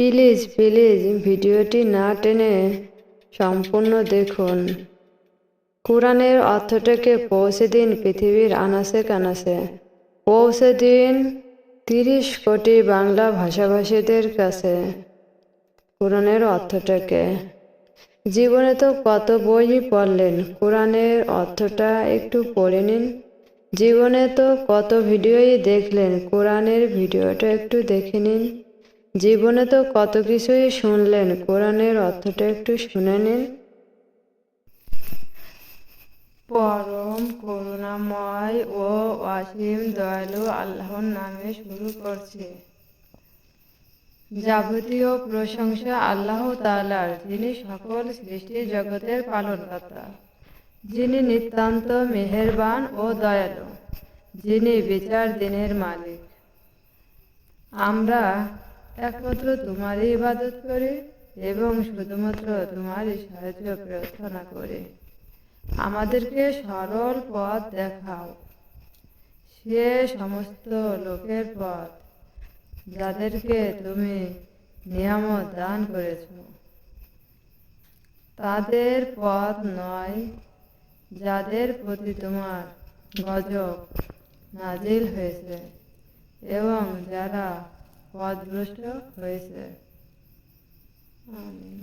Please please ভিডিওটি না টেনে সম্পূর্ণ দেখুন। কোরআনের অর্থটাকে পৌঁছে দিন পৃথিবীর আনাচে কানাচে, পৌঁছে দিন 30 কোটি বাংলা ভাষাভাষীদের কাছে কোরআনের অর্থটাকে। জীবনে তো কত বই পড়লেন, কোরআনের অর্থটা একটু পড়ে নিন। জীবনে তো কত ভিডিওই দেখলেন, কোরআনের ভিডিওটা একটু দেখে নিন। জীবনে তো কত কিছুই শুনলেন, কোরআনের অর্থটা একটু শুনে নিন। পরম করুণাময় ও অসীম দয়ালু আল্লাহর নামে শুরু করছি। যাবতীয় প্রশংসা আল্লাহ তাআলার, যিনি সকল সৃষ্টি জগতের পালনকর্তা, যিনি নিতান্ত মেহেরবান ও দয়ালু, যিনি বিচার দিনের মালিক। আমরা একমাত্র তোমারই ইবাদত করি এবং শুধুমাত্র তোমারই সাহায্য প্রার্থনা করি। আমাদেরকে সরল পথ দেখাও, সে সমস্ত লোকের পথ যাদেরকে তুমি নিয়ামত দান করেছ, তাদের পথ নয় যাদের প্রতি তোমার গজব নাজিল হয়েছে এবং যারা পথভ্রষ্ট হয়েছে। আমিন।